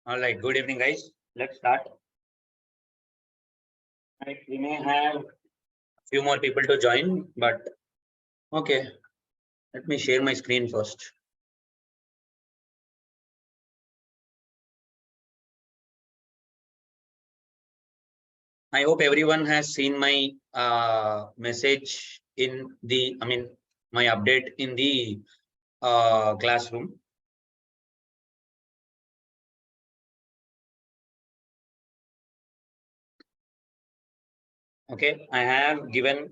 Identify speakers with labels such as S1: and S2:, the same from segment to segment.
S1: All right, good evening, guys. Let's start. Right, we may have a few more people to join, but okay, let me share my screen first. I hope everyone has seen my message in the, my update in the classroom. Okay, I have given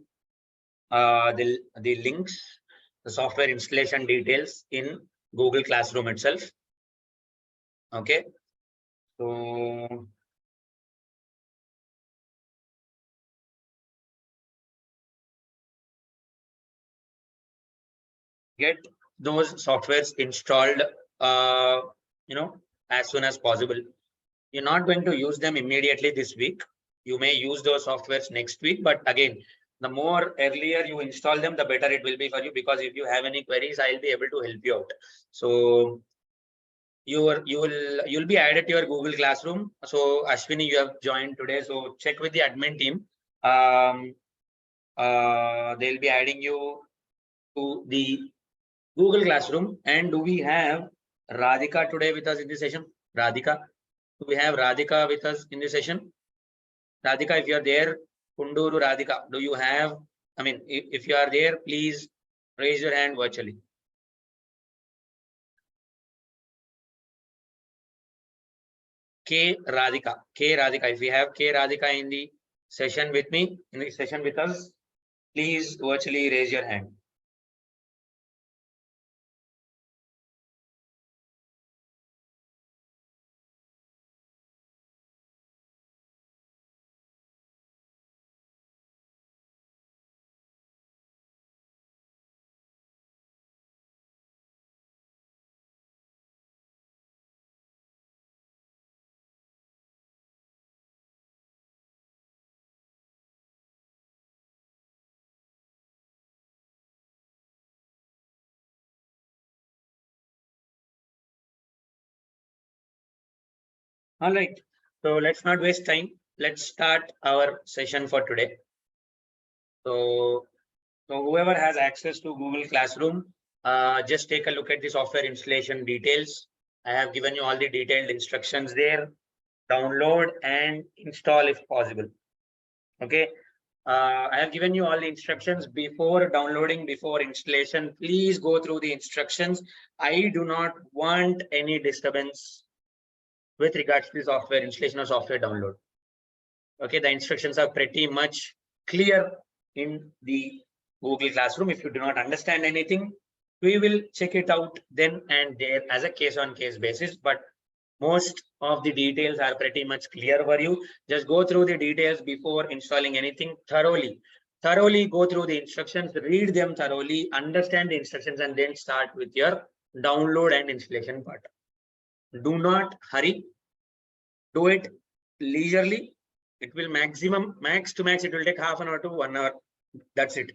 S1: the links, the software installation details in Google Classroom itself. Okay, so get those softwares installed, as soon as possible. You're not going to use them immediately this week. You may use those softwares next week, but again, the more earlier you install them, the better it will be for you, because if you have any queries, I'll be able to help you out. So you'll be added to your Google Classroom. So Ashwini, you have joined today, so check with the admin team. They'll be adding you to the Google Classroom. And do we have Radhika today with us in this session? Radhika, do we have Radhika with us in this session? Radhika, if you are there, Kunduru Radhika, do you have, if you are there, please raise your hand virtually. K Radhika, if we have K Radhika in the session with me, in the session with us, please virtually raise your hand. All right, so let's not waste time. Let's start our session for today. So whoever has access to Google Classroom, just take a look at the software installation details. I have given you all the detailed instructions there. Download and install if possible. Okay. I have given you all the instructions before downloading, before installation. Please go through the instructions. I do not want any disturbance with regards to the software installation or software download. Okay, the instructions are pretty much clear in the Google Classroom. If you do not understand anything, we will check it out then and there as a case-on-case basis. But most of the details are pretty much clear for you. Just go through the details before installing anything thoroughly. Thoroughly go through the instructions, read them thoroughly, understand the instructions, and then start with your download and installation part. Do not hurry. Do it leisurely. It will max to max, it will take half an hour to 1 hour. That's it.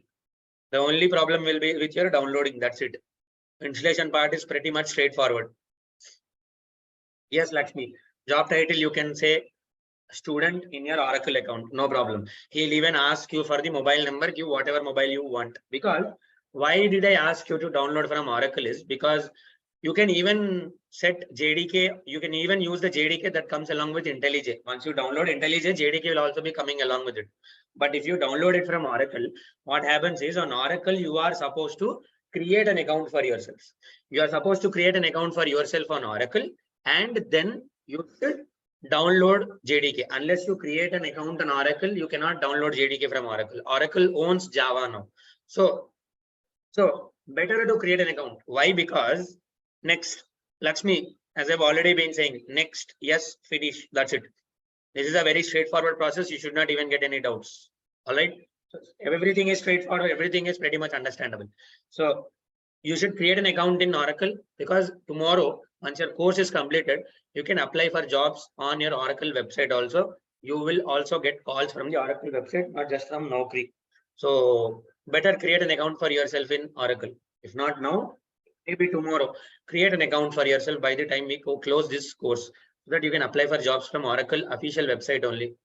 S1: The only problem will be with your downloading. That's it. Installation part is pretty much straightforward. Yes, Lakshmi. Job title, you can say student in your Oracle account. No problem. He'll even ask you for the mobile number. Give whatever mobile you want. Because why did I ask you to download from Oracle is because you can even set JDK. You can even use the JDK that comes along with IntelliJ. Once you download IntelliJ, JDK will also be coming along with it. But if you download it from Oracle, what happens is on Oracle, you are supposed to create an account for yourself. You are supposed to create an account for yourself on Oracle, and then you should download JDK. Unless you create an account on Oracle, you cannot download JDK from Oracle. Oracle owns Java now. So better to create an account. Why? Because next, Lakshmi, as I've already been saying, next, yes, finish. That's it. This is a very straightforward process. You should not even get any doubts. All right. So everything is straightforward. Everything is pretty much understandable. So you should create an account in Oracle, because tomorrow, once your course is completed, you can apply for jobs on your Oracle website also. You will also get calls from the Oracle website, not just from Naukri. So better create an account for yourself in Oracle. If not now, maybe tomorrow, create an account for yourself by the time we close this course. so that you can apply for jobs from Oracle official website only.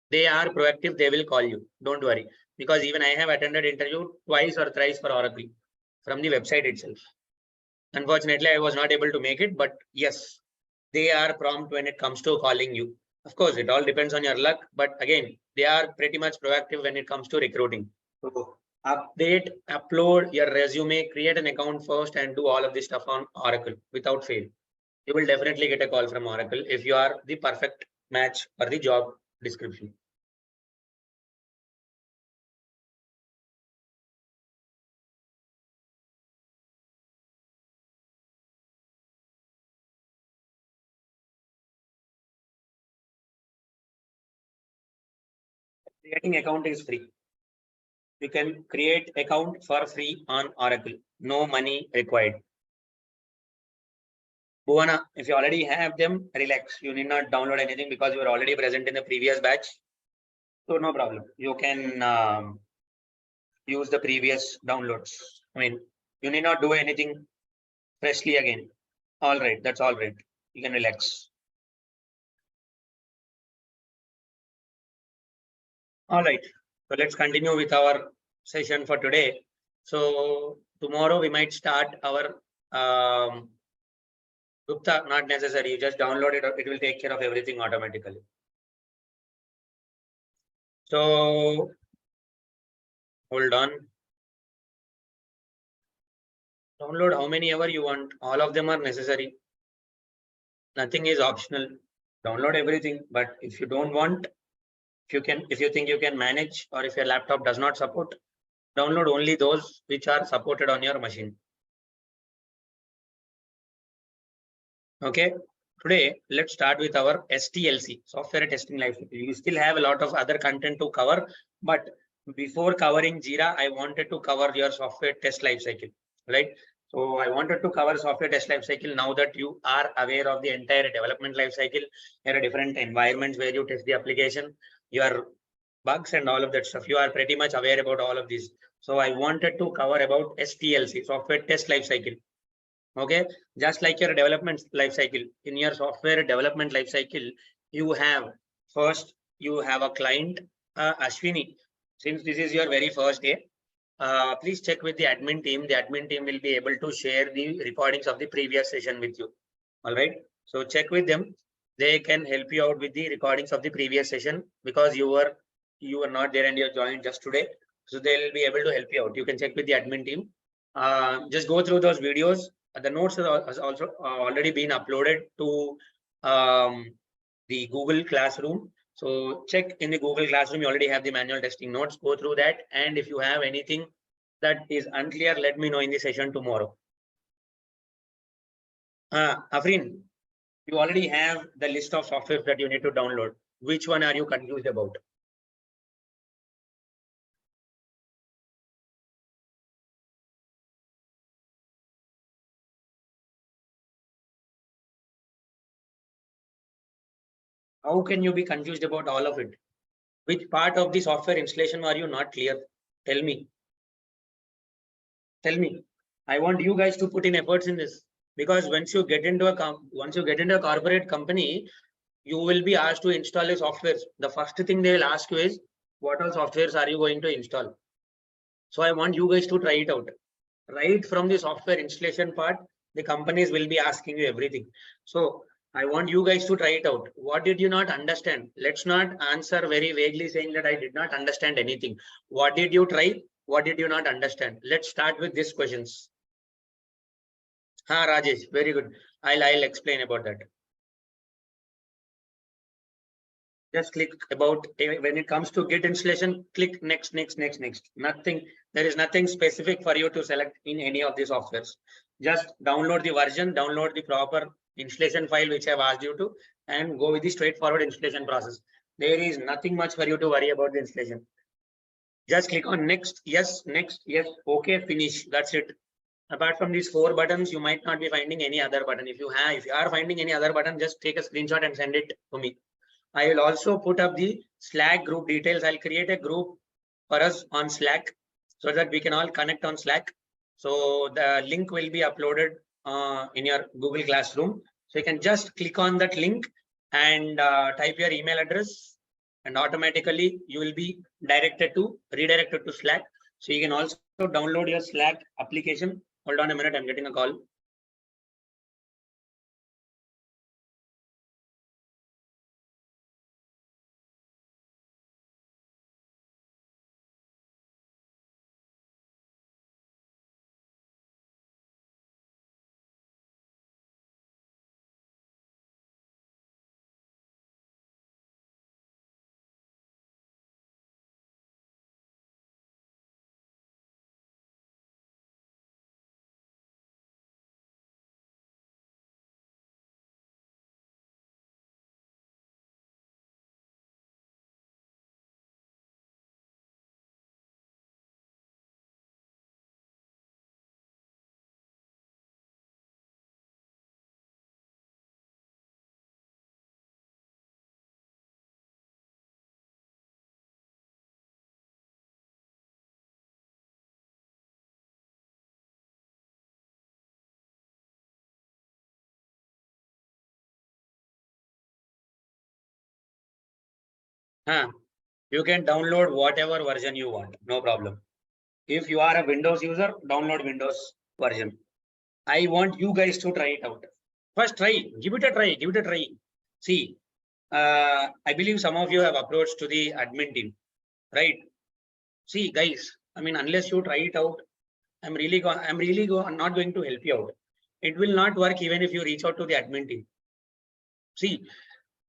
S1: They are proactive. They will call you. Don't worry. Because even I have attended interview twice or thrice for Oracle from the website itself. Unfortunately, I was not able to make it, but yes, they are prompt when it comes to calling you. Of course, it all depends on your luck, but again, they are pretty much proactive when it comes to recruiting. So update, upload your resume, create an account first, and do all of this stuff on Oracle without fail. You will definitely get a call from Oracle if you are the perfect match for the job description. Creating account is free. You can create account for free on Oracle. No money required. Bhuwana, if you already have them, relax. You need not download anything because you are already present in the previous batch. So no problem. You can use the previous downloads. I mean, you need not do anything freshly again. All right. That's all right. You can relax. All right. So let's continue with our session for today. So tomorrow we might start our Gupta, not necessary. You just download it. It will take care of everything automatically. So hold on. Download how many ever you want. All of them are necessary. Nothing is optional. Download everything. But if you don't want, if you think you can manage, or if your laptop does not support, download only those which are supported on your machine. Okay. Today, let's start with our STLC, software testing lifecycle. You still have a lot of other content to cover, but before covering Jira, I wanted to cover your software test lifecycle, right? So I wanted to cover software test lifecycle now that you are aware of the entire development lifecycle. There are different environments where you test the application, your bugs and all of that stuff. You are pretty much aware about all of these. So I wanted to cover about STLC, software test lifecycle. Okay, just like your development life cycle, in your software development life cycle, you have first you have a client, Ashwini. Since this is your very first day, please check with the admin team. The admin team will be able to share the recordings of the previous session with you. All right, so check with them. They can help you out with the recordings of the previous session because you were not there and you joined just today. So they'll be able to help you out. You can check with the admin team. Just go through those videos. The notes has also already been uploaded to the Google Classroom. So check in the Google Classroom. You already have the manual testing notes. Go through that. And if you have anything that is unclear, let me know in the session tomorrow. Afrin, you already have the list of software that you need to download. Which one are you confused about? How can you be confused about all of it? Which part of the software installation are you not clear? Tell me. Tell me. I want you guys to put in efforts in this because once you get into a corporate company, you will be asked to install a software. The first thing they will ask you is, what all softwares are you going to install? So I want you guys to try it out. Right from the software installation part, the companies will be asking you everything. So I want you guys to try it out. What did you not understand? Let's not answer very vaguely saying that I did not understand anything. What did you try? What did you not understand? Let's start with these questions. Rajesh, very good. I'll explain about that. Just click about when it comes to Git installation, click next. Nothing, there is nothing specific for you to select in any of these softwares. Just download the version, download the proper installation file which I've asked you to, and go with the straightforward installation process. There is nothing much for you to worry about the installation. Just click on next, yes, okay, finish. That's it. Apart from these 4 buttons, you might not be finding any other button. If you are finding any other button, just take a screenshot and send it to me. I will also put up the Slack group details. I'll create a group for us on Slack so that we can all connect on Slack. So the link will be uploaded in your Google Classroom. So you can just click on that link and type your email address, and automatically you will be redirected to Slack. So you can also download your Slack application. Hold on a minute, I'm getting a call. You can download whatever version you want, no problem. If you are a Windows user, download Windows version. I want you guys to try it out. First try, give it a try. See, I believe some of you have approached to the admin team, right? See, guys, I mean, unless you try it out, I'm not going to help you out. It will not work even if you reach out to the admin team. See,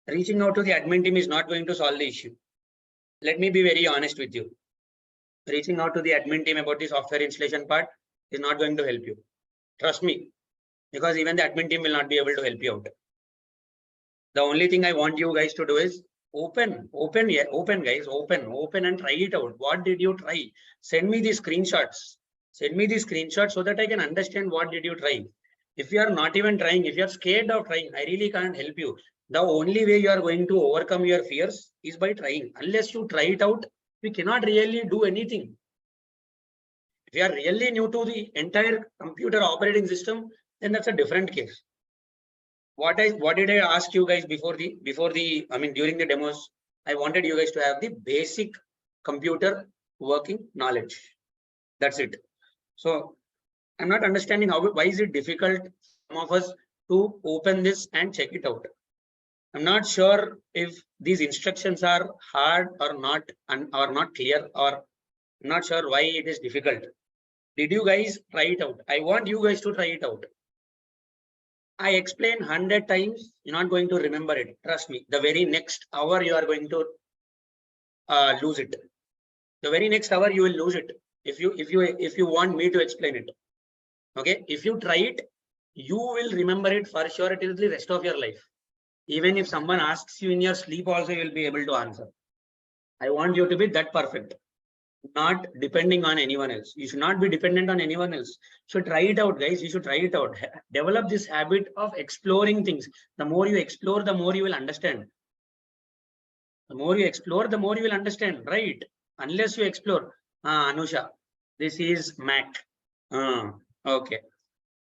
S1: reaching out to the admin team is not going to solve the issue. Let me be very honest with you. Reaching out to the admin team about the software installation part is not going to help you. Trust me, because even the admin team will not be able to help you out. The only thing I want you guys to do is open and try it out. What did you try? Send me the screenshots. Send me the screenshots so that I can understand what did you try. If you are not even trying, if you are scared of trying, I really can't help you. The only way you are going to overcome your fears is by trying. Unless you try it out, we cannot really do anything. If you are really new to the entire computer operating system, then that's a different case. What did I ask you guys during the demos? I wanted you guys to have the basic computer working knowledge. That's it. So I'm not understanding why is it difficult some of us to open this and check it out. I'm not sure if these instructions are hard or not clear, or I'm not sure why it is difficult. Did you guys try it out? I want you guys to try it out. I explain 100 times, you're not going to remember it. Trust me. The very next hour you are going to lose it. The very next hour you will lose it if you want me to explain it. Okay, if you try it, you will remember it for sure till the rest of your life. Even if someone asks you in your sleep, also you will be able to answer. I want you to be that perfect, not depending on anyone else. You should not be dependent on anyone else. So try it out, guys. You should try it out. Develop this habit of exploring things. The more you explore, the more you will understand. The more you explore, the more you will understand, right? Unless you explore. Anusha, this is Mac. Okay.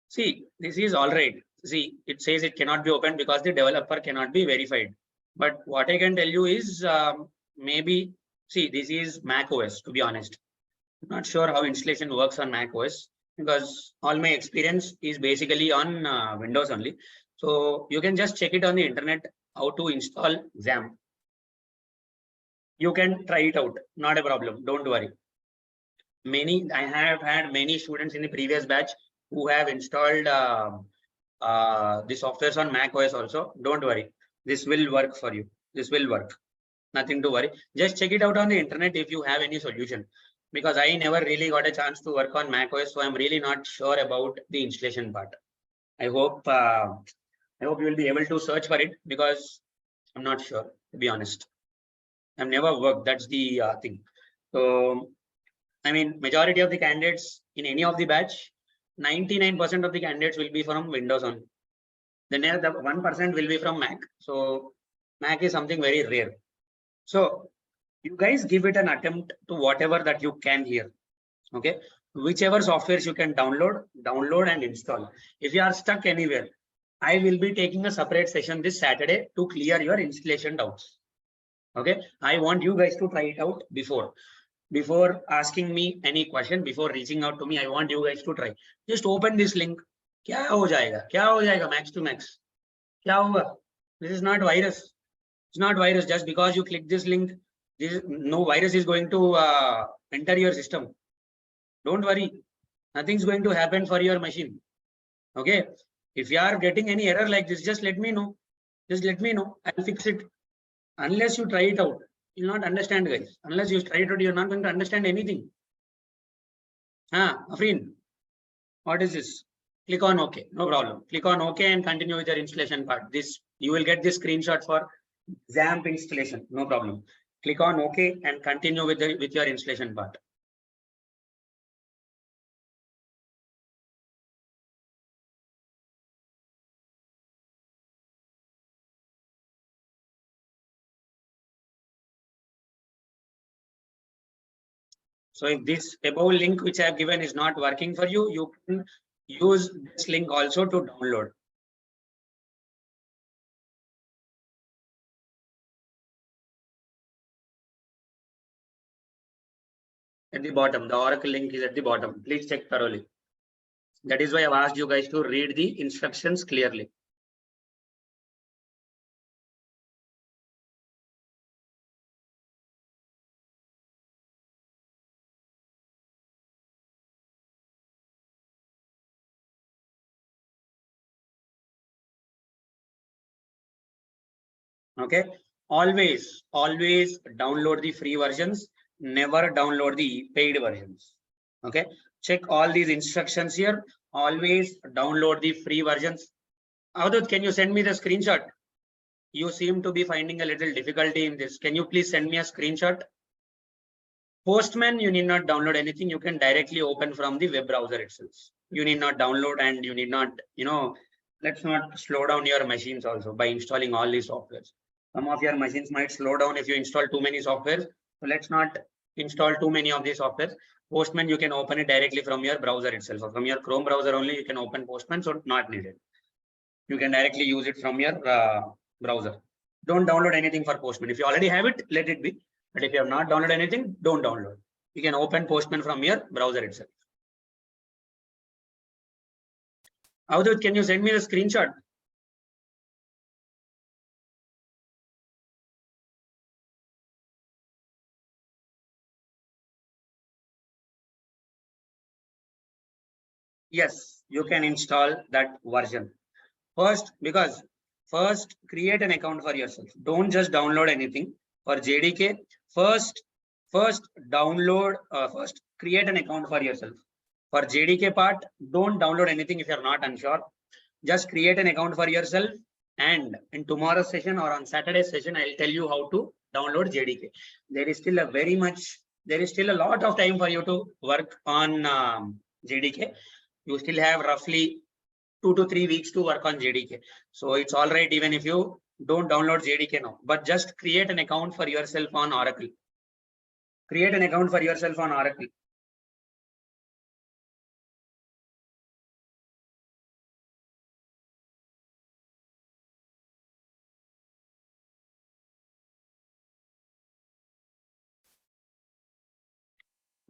S1: See, this is all right. See, it says it cannot be opened because the developer cannot be verified. But what I can tell you is maybe, see, this is Mac OS, to be honest. I'm not sure how installation works on Mac OS because all my experience is basically on Windows only. So you can just check it on the internet how to install XAMPP. You can try it out, not a problem. Don't worry. I have had many students in the previous batch who have installed the softwares on Mac OS also. Don't worry. This will work for you. This will work. Nothing to worry. Just check it out on the internet if you have any solution. Because I never really got a chance to work on Mac OS, so I'm really not sure about the installation part. I hope you will be able to search for it because I'm not sure, to be honest. I've never worked. That's the thing. So, I mean, majority of the candidates in any of the batch, 99% of the candidates will be from Windows only. Then the 1% will be from Mac. So Mac is something very rare. So you guys give it an attempt to whatever that you can here. Okay. Whichever softwares you can download and install. If you are stuck anywhere, I will be taking a separate session this Saturday to clear your installation doubts. Okay, I want you guys to try it out before asking me any question, before reaching out to me. I want you guys to try. Just open this link. क्या हो जाएगा max to max? क्या होगा? This is not virus. It's not virus. Just because you click this link, no virus is going to enter your system. Don't worry. Nothing's going to happen for your machine. Okay. If you are getting any error like this, just let me know. Just let me know. I'll fix it. Unless you try it out, you'll not understand, guys. Unless you try it out, you're not going to understand anything. Afreen, what is this? Click on OK. No problem. Click on OK and continue with your installation part. This you will get this screenshot for XAMPP installation. No problem. Click on OK and continue with your installation part. So if this above link which I have given is not working for you, you can use this link also to download. At the bottom, the Oracle link is at the bottom. Please check thoroughly. That is why I've asked you guys to read the instructions clearly. Okay. Always download the free versions. Never download the paid versions. Okay. Check all these instructions here. Always download the free versions. Avadut, can you send me the screenshot? You seem to be finding a little difficulty in this. Can you please send me a screenshot? Postman, you need not download anything. You can directly open from the web browser itself. You need not download, and you need not, let's not slow down your machines also by installing all these softwares. Some of your machines might slow down if you install too many softwares. So let's not install too many of these softwares. Postman, you can open it directly from your browser itself, or from your Chrome browser only. You can open Postman, so not needed. You can directly use it from your browser. Don't download anything for Postman. If you already have it, let it be. But if you have not downloaded anything, don't download. You can open Postman from your browser itself. Avadut, can you send me the screenshot? Yes, you can install that version. First create an account for yourself. Don't just download anything. For JDK, first download, first create an account for yourself. For JDK part, don't download anything if you're not unsure. Just create an account for yourself, and in tomorrow's session or on Saturday's session, I'll tell you how to download JDK. There is still a lot of time for you to work on JDK. You still have roughly 2 to 3 weeks to work on JDK. So it's all right even if you don't download JDK now, but just create an account for yourself on Oracle. Create an account for yourself on Oracle.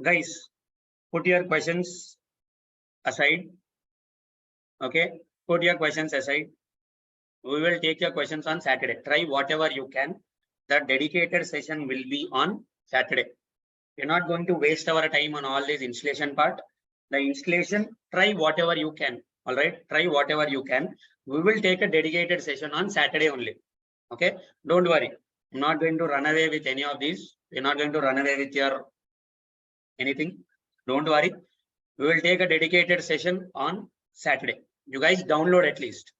S1: Guys, put your questions aside. Okay, put your questions aside. We will take your questions on Saturday. Try whatever you can. The dedicated session will be on Saturday. We're not going to waste our time on all this installation part. The installation, try whatever you can. All right, try whatever you can. We will take a dedicated session on Saturday only. Okay, don't worry. I'm not going to run away with any of these. We're not going to run away with your anything. Don't worry. We will take a dedicated session on Saturday. You guys download at least.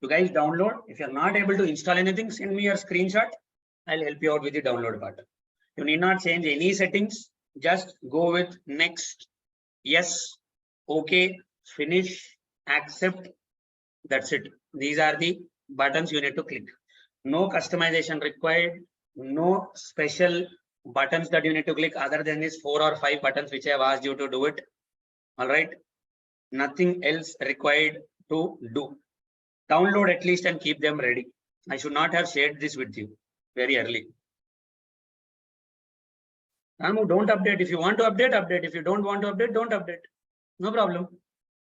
S1: You guys download. If you're not able to install anything, send me your screenshot. I'll help you out with the download part. You need not change any settings. Just go with next, yes, okay, finish, accept. That's it. These are the buttons you need to click. No customization required. No special buttons that you need to click other than these 4 or 5 buttons which I have asked you to do it. All right. Nothing else required to do. Download at least and keep them ready. I should not have shared this with you very early. Ramu, don't update. If you want to update, update. If you don't want to update, don't update. No problem.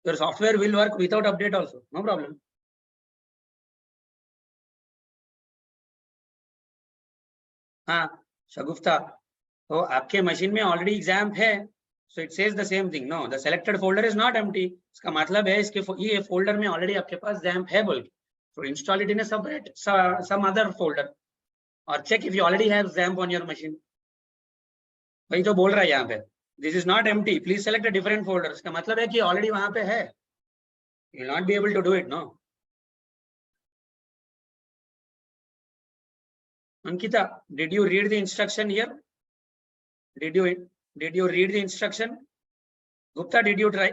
S1: Your software will work without update also. No problem. हाँ, शगुफ्ता, तो आपके machine में already exam है, so it says the same thing. No, the selected folder is not empty. इसका मतलब है इसके ये फोल्डर में ऑलरेडी आपके पास XAMPP है बोल के. So install it in a separate some other folder or check if you already have XAMPP on your machine. वही तो बोल रहा है यहाँ पे. This is not empty. Please select a different folder. इसका मतलब है कि ऑलरेडी वहां पे है. You will not be able to do it, no. Ankita, did you read the instruction here? Did you read the instruction? Gupta, did you try?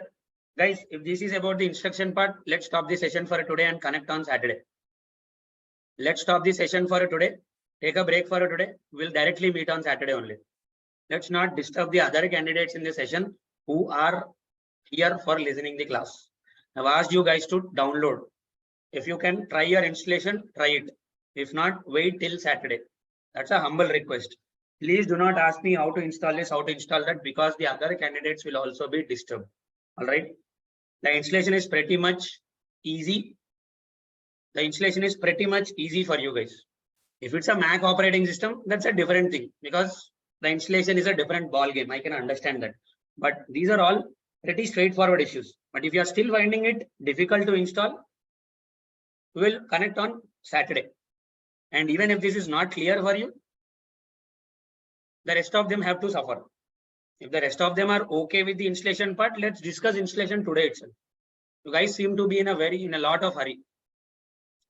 S1: Guys, if this is about the instruction part, let's stop the session for today and connect on Saturday. Let's stop the session for today. Take a break for today. We'll directly meet on Saturday only. Let's not disturb the other candidates in the session who are here for listening the class. I've asked you guys to download. If you can try your installation, try it. If not, wait till Saturday. That's a humble request. Please do not ask me how to install this, how to install that, because the other candidates will also be disturbed. All right. The installation is pretty much easy. The installation is pretty much easy for you guys. If it's a Mac operating system, that's a different thing, because the installation is a different ball game. I can understand that. But these are all pretty straightforward issues. But if you are still finding it difficult to install, we will connect on Saturday. And even if this is not clear for you, the rest of them have to suffer. If the rest of them are okay with the installation part, let's discuss installation today itself. You guys seem to be in a lot of hurry.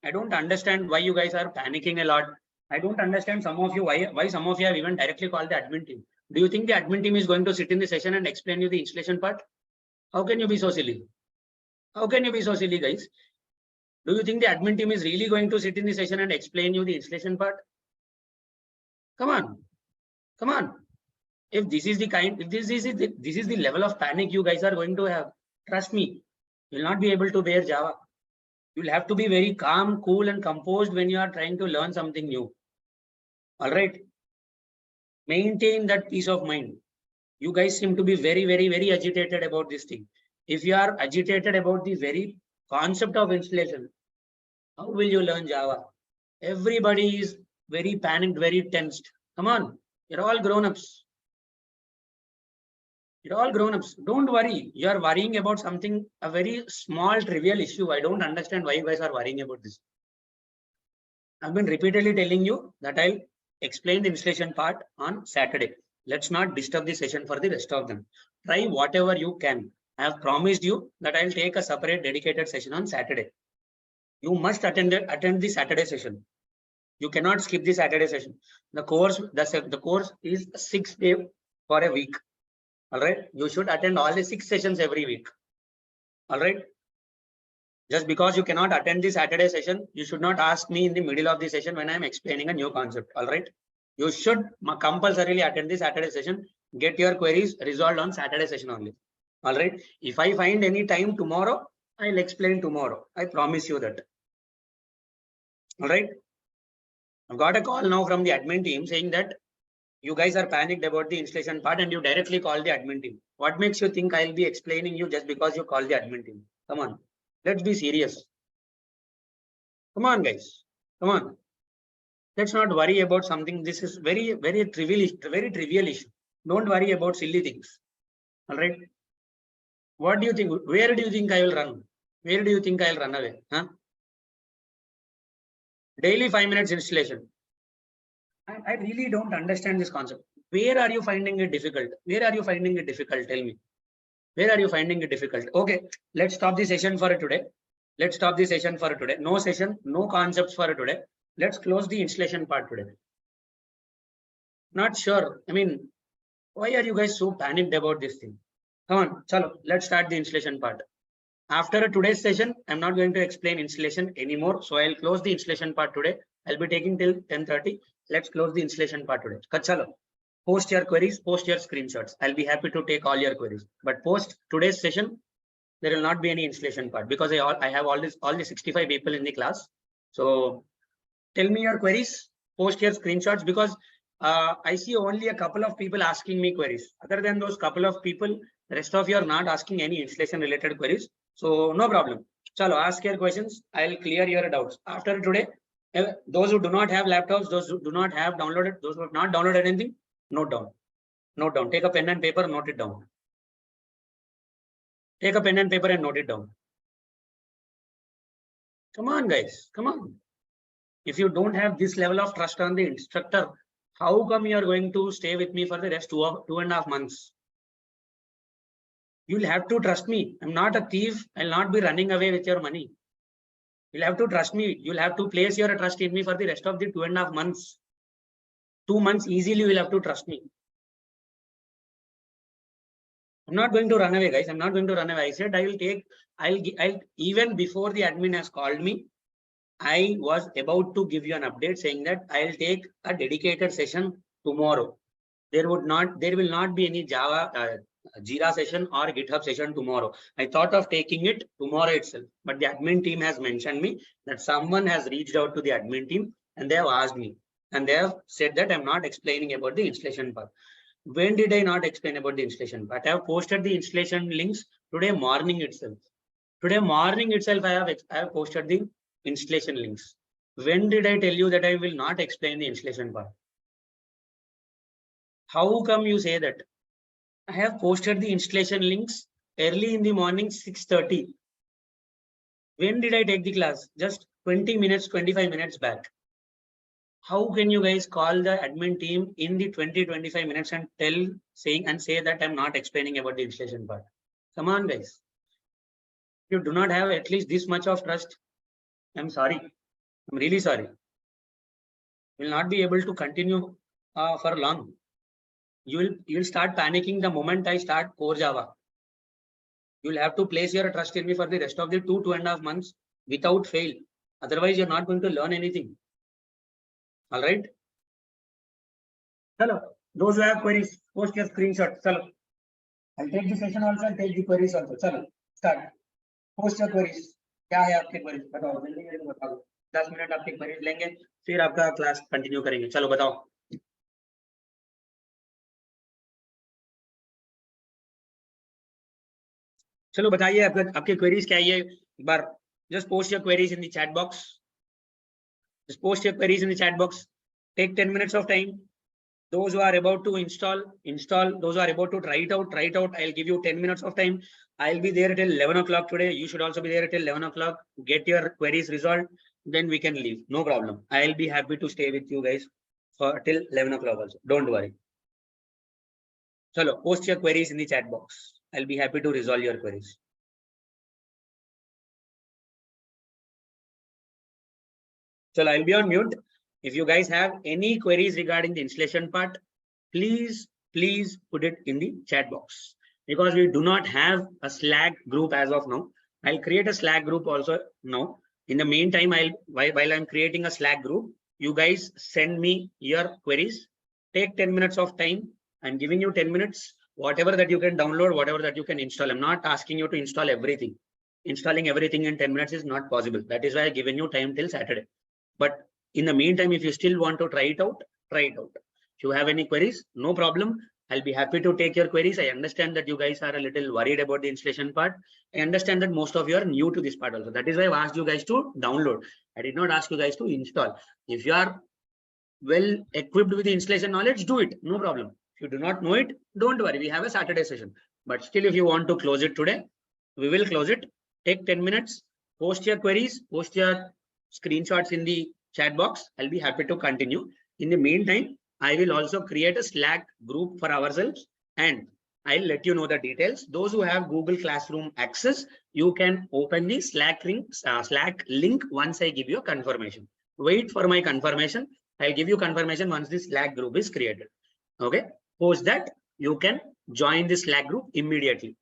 S1: I don't understand why you guys are panicking a lot. I don't understand some of you why some of you have even directly called the admin team. Do you think the admin team is going to sit in the session and explain you the installation part? How can you be so silly? How can you be so silly, guys? Do you think the admin team is really going to sit in the session and explain you the installation part? Come on. Come on. If this is the level of panic you guys are going to have, trust me, you will not be able to bear Java. You will have to be very calm, cool, and composed when you are trying to learn something new. All right. Maintain that peace of mind. You guys seem to be very, very, very agitated about this thing. If you are agitated about the very concept of installation, how will you learn Java? Everybody is very panicked, very tensed. Come on, you're all grown-ups. You're all grown-ups. Don't worry. You are worrying about something, a very small, trivial issue. I don't understand why you guys are worrying about this. I've been repeatedly telling you that I'll explain the installation part on Saturday. Let's not disturb the session for the rest of them. Try whatever you can. I have promised you that I'll take a separate dedicated session on Saturday. You must attend the Saturday session. You cannot skip the Saturday session. The course is 6 days for a week. All right. You should attend all the 6 sessions every week. All right. Just because you cannot attend the Saturday session, you should not ask me in the middle of the session when I'm explaining a new concept. All right. You should compulsorily attend the Saturday session. Get your queries resolved on Saturday session only. All right. If I find any time tomorrow, I'll explain tomorrow. I promise you that. All right. I've got a call now from the admin team saying that you guys are panicked about the installation part and you directly call the admin team. What makes you think I'll be explaining you just because you call the admin team? Come on. Let's be serious. Come on, guys. Come on. Let's not worry about something. This is very, very trivial issue. Don't worry about silly things. All right. What do you think? Where do you think I will run? Where do you think I'll run away? Huh? Daily 5 minutes installation. I really don't understand this concept. Where are you finding it difficult? Where are you finding it difficult? Tell me. Where are you finding it difficult? Okay, let's stop the session for today. Let's stop the session for today. No session, no concepts for today. Let's close the installation part today. Not sure. I mean, why are you guys so panicked about this thing? Come on, chalo, let's start the installation part. After today's session, I'm not going to explain installation anymore. So I'll close the installation part today. I'll be taking till 10:30. Let's close the installation part today. Chalo, post your queries, post your screenshots. I'll be happy to take all your queries. But post today's session, there will not be any installation part because I have all the 65 people in the class. So tell me your queries, post your screenshots because I see only a couple of people asking me queries. Other than those couple of people, the rest of you are not asking any installation related queries. So no problem. Chalo, ask your questions. I'll clear your doubts. After today, those who do not have laptops, those who do not have downloaded, those who have not downloaded anything, note down. Note down. Take a pen and paper, note it down. Take a pen and paper and note it down. Come on, guys. Come on. If you don't have this level of trust on the instructor, how come you are going to stay with me for the rest 2.5 months? You'll have to trust me. I'm not a thief. I'll not be running away with your money. You'll have to trust me. You'll have to place your trust in me for the rest of the 2.5 months. 2 months easily you'll have to trust me. I'm not going to run away, guys. I'm not going to run away. I said I'll even before the admin has called me, I was about to give you an update saying that I'll take a dedicated session tomorrow. There will not be any Java Jira session or GitHub session tomorrow. I thought of taking it tomorrow itself, but the admin team has mentioned me that someone has reached out to the admin team and they have asked me and they have said that I'm not explaining about the installation part. When did I not explain about the installation part? I have posted the installation links today morning itself. Today morning itself, I have posted the installation links. When did I tell you that I will not explain the installation part? How come you say that? I have posted the installation links early in the morning, 6:30. When did I take the class? Just 20 minutes, 25 minutes back. How can you guys call the admin team in the 20-25 minutes and say that I'm not explaining about the installation part? Come on, guys. You do not have at least this much of trust. I'm sorry. I'm really sorry. Will not be able to continue for long. You'll start panicking the moment I start core Java. You'll have to place your trust in me for the rest of the 2.5 months without fail. Otherwise, you're not going to learn anything. All right. Hello. Those who have queries, post your screenshot. Chalo. I'll take the session also and take the queries also. Chalo. Start. Post your queries. क्या है आपके queries? बताओ जल्दी जल्दी बताओ. 10 minute आपके queries लेंगे फिर आपका क्लास कंटिन्यू करेंगे. चलो बताओ. चलो बताइए आपके queries क्या है एक बार. Just post your queries in the chat box. Just post your queries in the chat box. Take 10 minutes of time. Those who are about to install. Those who are about to try it out. I'll give you 10 minutes of time. I'll be there till 11 o'clock today. You should also be there till 11 o'clock. Get your queries resolved. Then we can leave. No problem. I'll be happy to stay with you guys for till 11 o'clock also. Don't worry. Chalo, post your queries in the chat box. I'll be happy to resolve your queries. So I'll be on mute. If you guys have any queries regarding the installation part, please put it in the chat box because we do not have a Slack group as of now. I'll create a Slack group also now. In the meantime, while I'm creating a Slack group, you guys send me your queries. Take 10 minutes of time. I'm giving you 10 minutes. Whatever that you can download, whatever that you can install. I'm not asking you to install everything. Installing everything in 10 minutes is not possible. That is why I've given you time till Saturday. But in the meantime, if you still want to try it out, try it out. If you have any queries, no problem. I'll be happy to take your queries. I understand that you guys are a little worried about the installation part. I understand that most of you are new to this part also. That is why I've asked you guys to download. I did not ask you guys to install. If you are well equipped with the installation knowledge, do it. No problem. If you do not know it, don't worry. We have a Saturday session. But still, if you want to close it today, we will close it. Take 10 minutes. Post your queries. Post your screenshots in the chat box. I'll be happy to continue. In the meantime, I will also create a Slack group for ourselves and I'll let you know the details. Those who have Google Classroom access, you can open the Slack link once I give you a confirmation. Wait for my confirmation. I'll give you confirmation once the Slack group is created. Okay. Post that, you can join the Slack group immediately.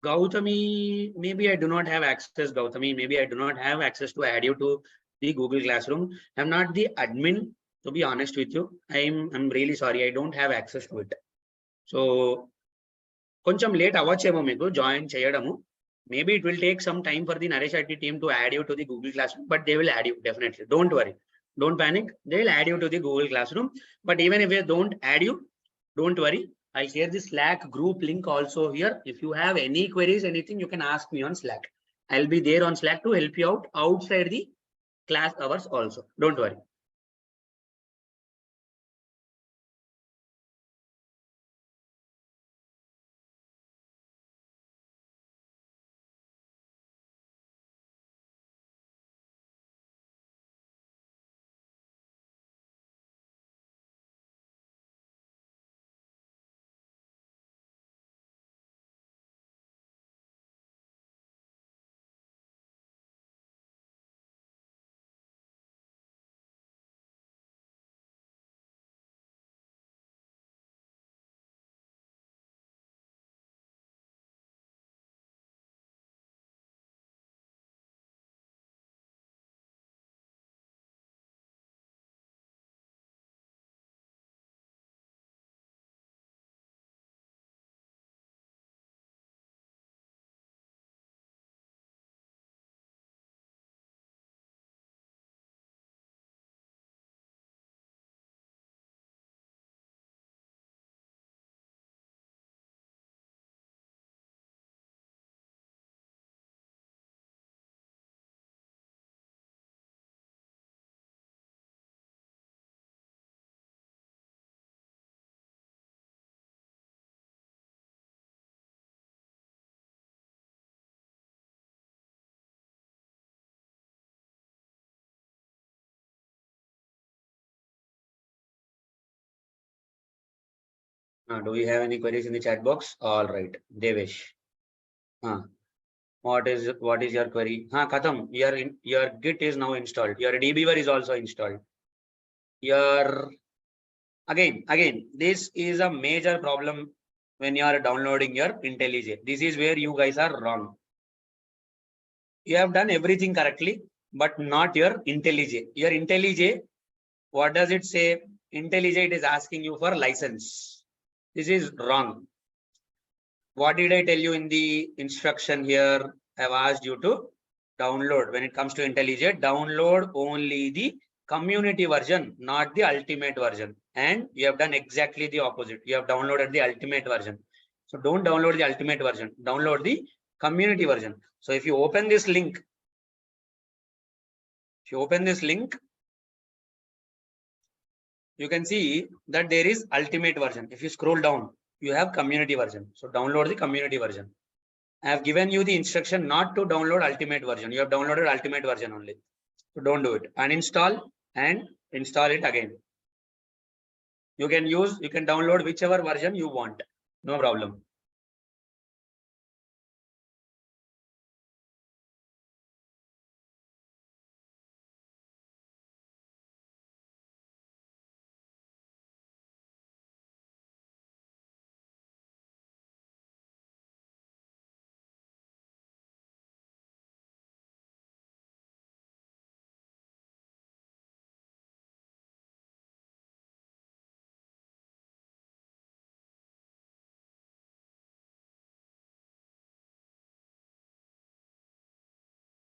S1: Gautami, maybe I do not have access, Gautami. Maybe I do not have access to add you to the Google Classroom. I'm not the admin, to be honest with you. I'm really sorry. I don't have access to it. So కొంచెం late అవ్వచ్చేమో మీకు join చేయడము. Maybe it will take some time for the Naresh IT team to add you to the Google Classroom, but they will add you definitely. Don't worry. Don't panic. They'll add you to the Google Classroom. But even if they don't add you, don't worry. I'll share the Slack group link also here. If you have any queries, anything, you can ask me on Slack. I'll be there on Slack to help you out outside the class hours also. Don't worry. Do you have any queries in the chat box? All right, Devesh. What is your query? Khatam, your Git is now installed. Your dbeaver is also installed. Your again, this is a major problem when you are downloading your IntelliJ. This is where you guys are wrong. You have done everything correctly, but not your IntelliJ. Your IntelliJ, what does it say? IntelliJ, it is asking you for license. This is wrong. What did I tell you in the instruction here? I've asked you to download. When it comes to IntelliJ, download only the community version, not the ultimate version. And you have done exactly the opposite. You have downloaded the ultimate version. So don't download the ultimate version. Download the community version. So if you open this link, you can see that there is ultimate version. If you scroll down, you have community version. So download the community version. I have given you the instruction not to download ultimate version. You have downloaded ultimate version only. So don't do it. Uninstall and install it again. You can download whichever version you want. No problem.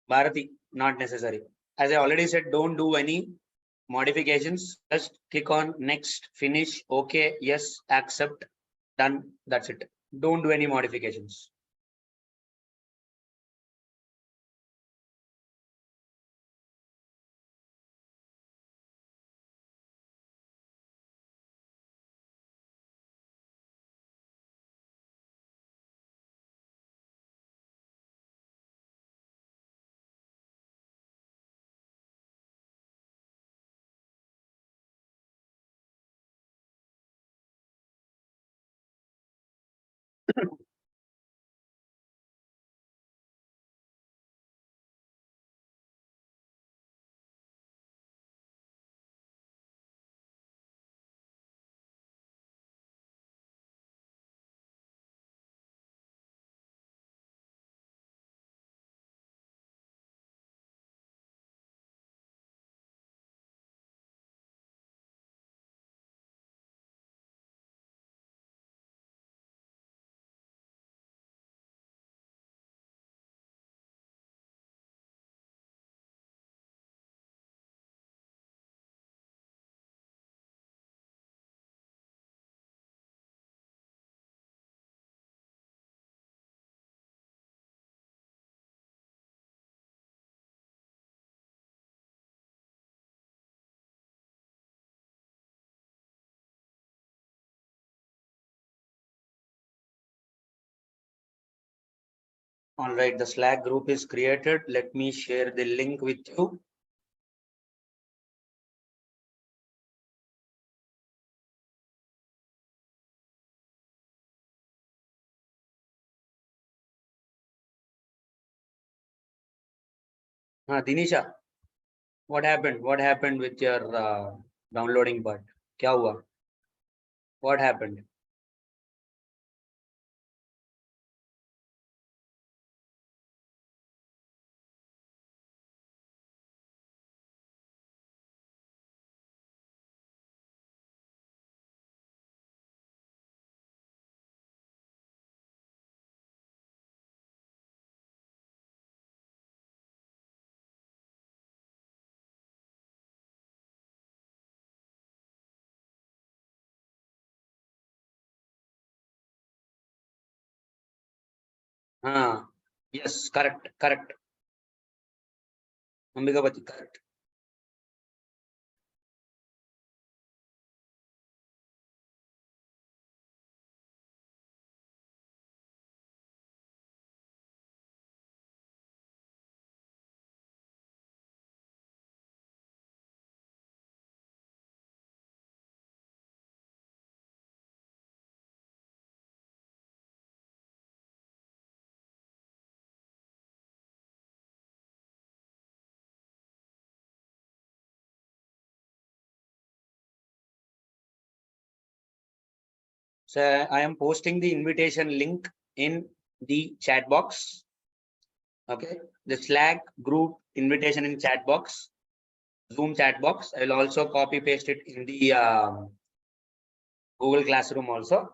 S1: Bharati, not necessary. As I already said, don't do any modifications. Just click on next, finish, okay, yes, accept, done. That's it. Don't do any modifications. All right, the Slack group is created. Let me share the link with you. Dinisha, what happened? What happened with your downloading part? Kya hua? What happened? Yes, correct, correct. Ambikapati, correct. So I am posting the invitation link in the chat box. Okay, the Slack group invitation in chat box, Zoom chat box. I will also copy paste it in the Google Classroom also.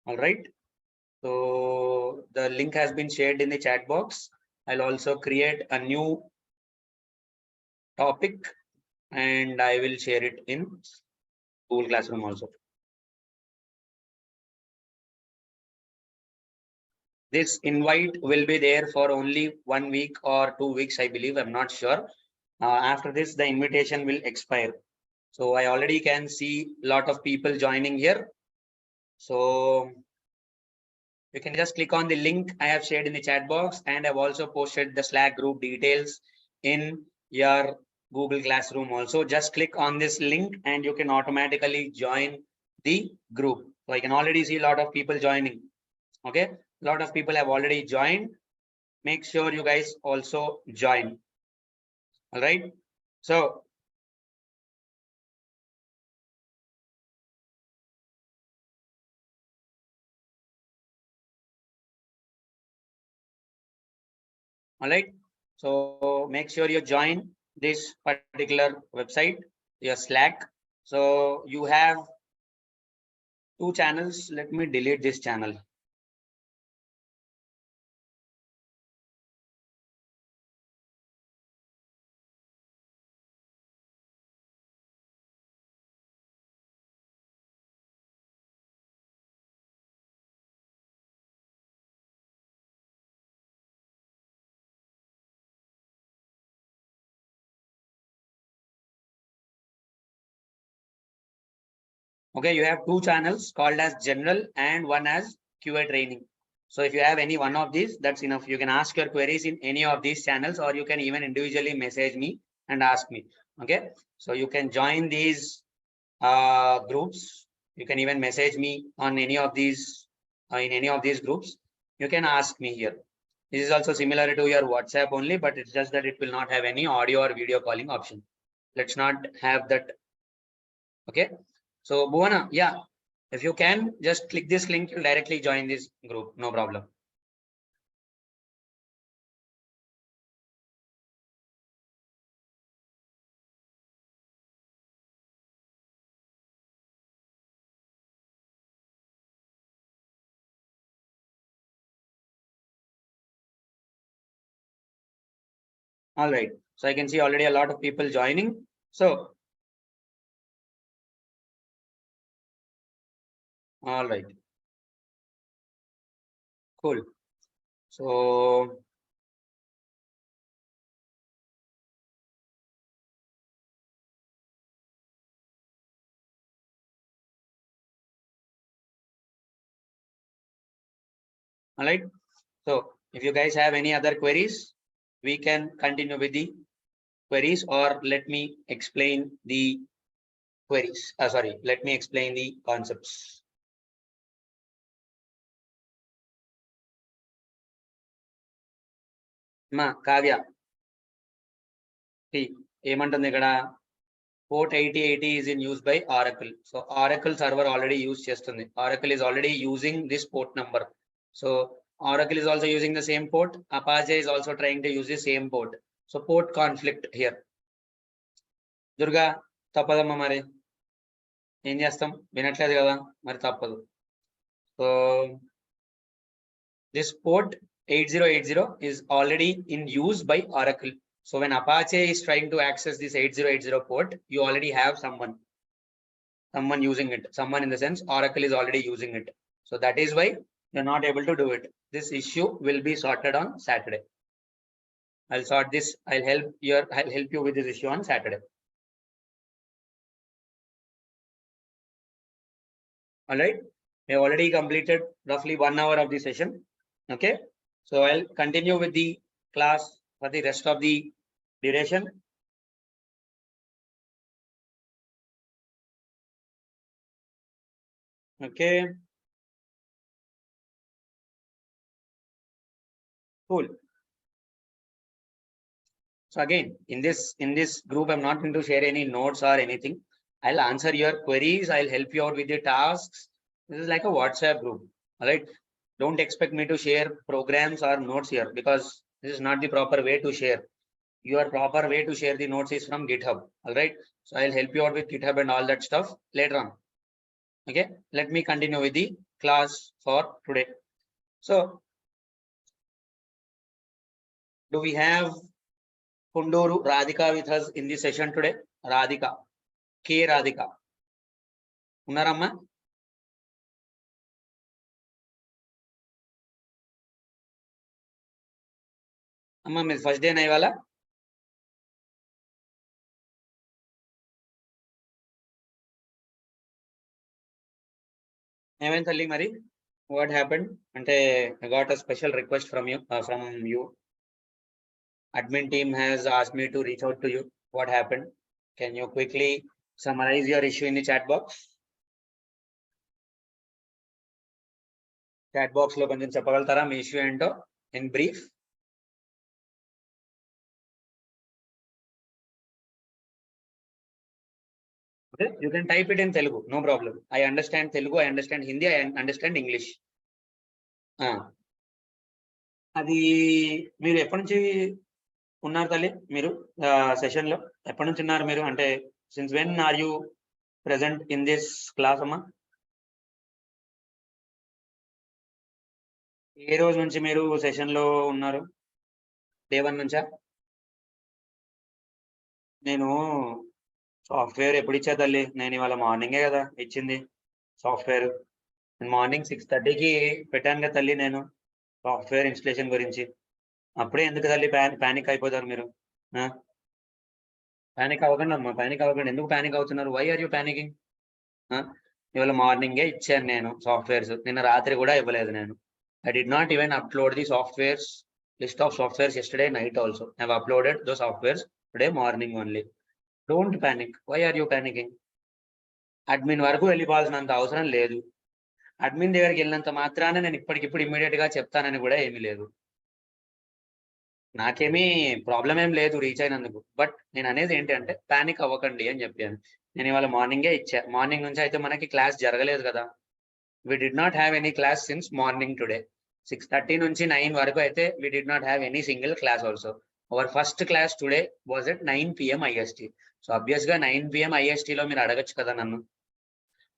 S1: All right. So the link has been shared in the chat box. I'll also create a new topic and I will share it in Google Classroom also. This invite will be there for only 1 week or 2 weeks, I believe. I'm not sure. After this, the invitation will expire. So I already can see a lot of people joining here. So you can just click on the link I have shared in the chat box, and I've also posted the Slack group details in your Google Classroom also. Just click on this link and you can automatically join the group. So I can already see a lot of people joining. Okay, a lot of people have already joined. Make sure you guys also join. All right. So all right. So make sure you join this particular website, your Slack. So you have two channels. Let me delete this channel. Okay, you have two channels called as general and one as QA training. So if you have any one of these, that's enough. You can ask your queries in any of these channels, or you can even individually message me and ask me. Okay, so you can join these groups. You can even message me on any of these in any of these groups. You can ask me here. This is also similar to your WhatsApp only, but it's just that it will not have any audio or video calling option. Let's not have that. Okay. So Bhuvana, yeah, if you can just click this link, you'll directly join this group. No problem. All right. So I can see already a lot of people joining. So, all right. Cool. So All right. So if you guys have any other queries, we can continue with the queries, or let me explain the queries. Sorry, let me explain the concepts. Ma Kavya, ఏమంటుంది ఇక్కడ port 8080 is in use by Oracle. So Oracle server already use చేస్తుంది. Oracle is already using this port number. So Oracle is also using the same port. Apache is also trying to use the same port. So port conflict here. Durga, తప్పదమ్మా మరి ఏం చేస్తాం, వినట్లేదు కదా మరి తప్పదు. So this port 8080 is already in use by Oracle. So when Apache is trying to access this 8080 port, you already have someone using it. Someone in the sense Oracle is already using it. So that is why you're not able to do it. This issue will be sorted on Saturday. I'll sort this. I'll help you with this issue on Saturday. All right. We have already completed roughly 1 hour of the session. Okay. So I'll continue with the class for the rest of the duration. Okay. Cool. So again, in this group, I'm not going to share any notes or anything. I'll answer your queries. I'll help you out with the tasks. This is like a WhatsApp group. All right. Don't expect me to share programs or notes here, because this is not the proper way to share. Your proper way to share the notes is from GitHub. All right. So I'll help you out with GitHub and all that stuff later on. Okay. Let me continue with the class for today. So do we have Kunduru Radhika with us in this session today? Radhika. K Radhika. Unnaramma? Amma, me first day ఇవాళ? ఏమైంది తల్లి మరి? What happened? అంటే I got a special request from you. Admin team has asked me to reach out to you. What happened? Can you quickly summarize your issue in the chat box? Chat box లో కొంచెం చెప్పగలుగుతారా మీ issue ఏంటో in brief? Okay, you can type it in Telugu, no problem. I understand Telugu, I understand Hindi, I understand English. అది మీరు ఎప్పటి నుంచి ఉన్నారు తల్లి? మీరు సెషన్ లో ఎప్పటి నుంచి ఉన్నారు మీరు? అంటే since when are you present in this class అమ్మా? ఏ రోజు నుంచి మీరు సెషన్ లో ఉన్నారు? డే 1 నుంచా? నేను సాఫ్ట్వేర్ ఎప్పుడు ఇచ్చా తల్లి? నేను ఇవాళ మార్నింగే కదా ఇచ్చింది సాఫ్ట్వేర్. మార్నింగ్ 6:30కి పెట్టాను కదా తల్లి నేను సాఫ్ట్వేర్ ఇన్స్టలేషన్ గురించి. అప్పుడే ఎందుకు తల్లి ప్యానిక్ అయిపోతారు మీరు? ప్యానిక్ అవ్వకండి అమ్మా, ప్యానిక్ అవ్వకండి. ఎందుకు ప్యానిక్ అవుతున్నారు? Why are you panicking? ఇవాళ మార్నింగే ఇచ్చాను నేను సాఫ్ట్వేర్స్. నిన్న రాత్రి కూడా ఇవ్వలేదు నేను. I did not even upload the softwares, list of softwares yesterday night also. I have uploaded those softwares today morning only. Don't panic. Why are you panicking? Admin వరకు వెళ్ళిపోవాల్సినంత అవసరం లేదు. అడ్మిన్ దగ్గరికి వెళ్ళినంత మాత్రాన నేను ఇప్పటికిప్పుడు ఇమ్మీడియట్ గా చెప్తానని కూడా ఏమీ లేదు. నాకేమీ ప్రాబ్లం ఏం లేదు రీచ్ అయినందుకు. బట్ నేను అనేది ఏంటంటే పానిక్ అవ్వకండి అని చెప్పాను. నేను ఇవాళ మార్నింగే ఇచ్చా. మార్నింగ్ నుంచి అయితే మనకి క్లాస్ జరగలేదు కదా. We did not have any class since morning today. 6:30 నుంచి 9 వరకు అయితే we did not have any single class also. Our first class today was at 9 PM IST. So obviously 9 PM IST లో మీరు అడగచ్చు కదా నన్ను.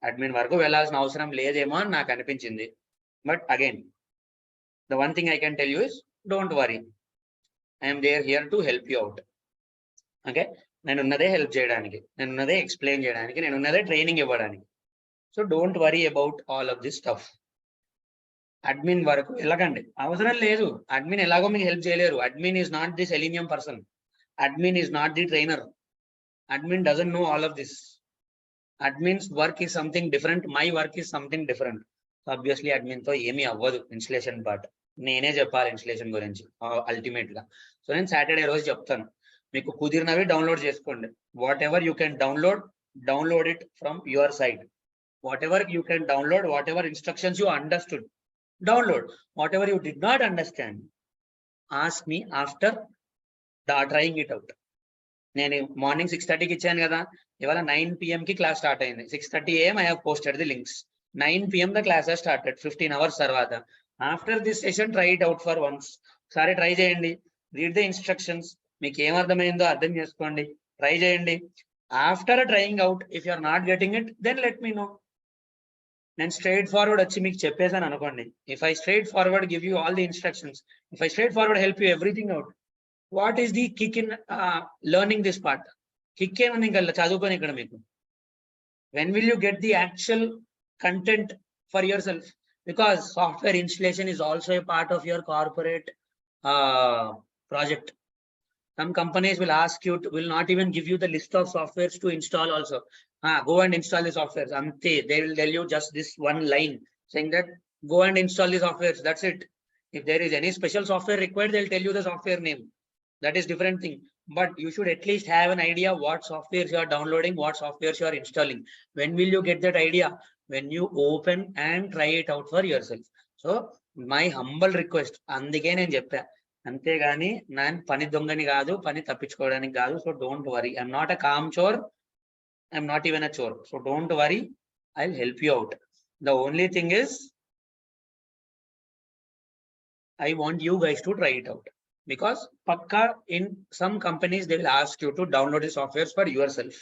S1: అడ్మిన్ వరకు వెళ్ళాల్సిన అవసరం లేదేమో అని నాకు అనిపించింది. But again the one thing I can tell you is don't worry. I am there here to help you out. Okay? నేను ఉన్నదే హెల్ప్ చేయడానికి, నేను ఉన్నదే ఎక్స్ప్లెయిన్ చేయడానికి, నేను ఉన్నదే ట్రైనింగ్ ఇవ్వడానికి. So don't worry about all of this stuff. Admin వరకు వెళ్ళకండి, అవసరం లేదు. అడ్మిన్ ఎలాగో మీకు హెల్ప్ చేయలేరు. Admin is not the selenium person. Admin is not the trainer. Admin doesn't know all of this. Admin's work is something different. My work is something different. Obviously admin తో ఏమీ అవ్వదు installation part. నేనే చెప్పాలి installation గురించి ultimate గా. So నేను Saturday రోజు చెప్తాను, మీకు కుదిరినవి డౌన్లోడ్ చేసుకోండి. What ever you can download it from your side. What ever you can download, what ever instructions you understood, download. What ever you did not understand, ask me after trying it out. నేను morning 6:30కి ఇచ్చాను కదా, ఇవాళ 9 PM కి class start అయింది. 6:30 AM I have posted the links. 9 PM the class has started 15 hours తర్వాత. After this session try it out for once. ఒకసారి try చేయండి, read the instructions, మీకు ఏం అర్థమైందో అర్థం చేసుకోండి, ట్రై చేయండి. After trying out if you are not getting it then let me know. నేను స్ట్రైట్ ఫార్వర్డ్ వచ్చి మీకు చెప్పేసాను అనుకోండి, if I straight forward give you all the instructions, if I straight forward help you everything out, what is the kick in learning this part? Kick ఏముంది ఇంకా చదువుకొని ఇక్కడ మీకు? when will you get the actual content for yourself? Because software installation is also a part of your corporate project. Some companies will ask you to, will not even give you the list of softwares to install also. Go and install the softwares. They will tell you just this one line saying that go and install the softwares, that's it. If there is any special software required, they'll tell you the software name. That is different thing. But you should at least have an idea what softwares you are downloading, what softwares you are installing. When will you get that idea? When you open and try it out for yourself. So my humble request, అందుకే నేను చెప్పా, అంతేగాని నేను పని దొంగని కాదు, పని తప్పించుకోవడానికి కాదు. So don't worry, I'm not a kaam chor, I'm not even a chor. So don't worry, I will help you out. The only thing is I want you guys to try it out, because pakka in some companies they will ask you to download the softwares for yourself.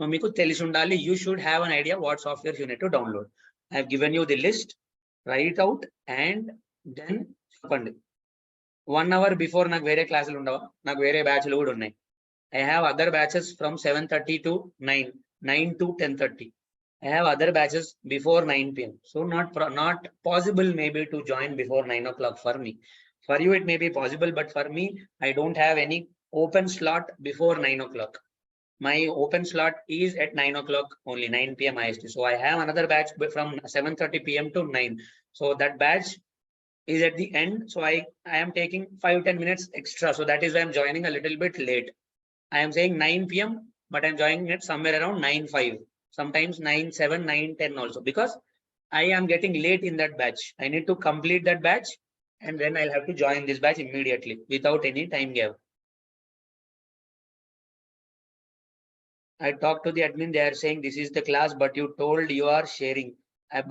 S1: So meeku telisi undali, you should have an idea what softwares you need to download. I have given you the list, try it out and then cheppandi. 1 hour before నాకు వేరే క్లాసులు ఉండవా? నాకు వేరే బ్యాచ్లు కూడా ఉన్నాయి. I have other batches from 7:30 to 9, 9 to 10:30. I have other batches before 9 PM. So not possible maybe to join before 9 o'clock for me. For you it may be possible, but for me, I don't have any open slot before 9 o'clock. My open slot is at 9 o'clock only, 9 PM IST. So I have another batch from 7:30 PM to 9. So that batch is at the end. So I am taking 5-10 minutes extra. So that is why I'm joining a little bit late. I am saying 9 PM, but I'm joining it somewhere around 9:05, sometimes 9:07, 9:10 also, because I am getting late in that batch. I need to complete that batch and then I'll have to join this batch immediately without any time gap. I talked to the admin, they are saying this is the class, but you told you are sharing,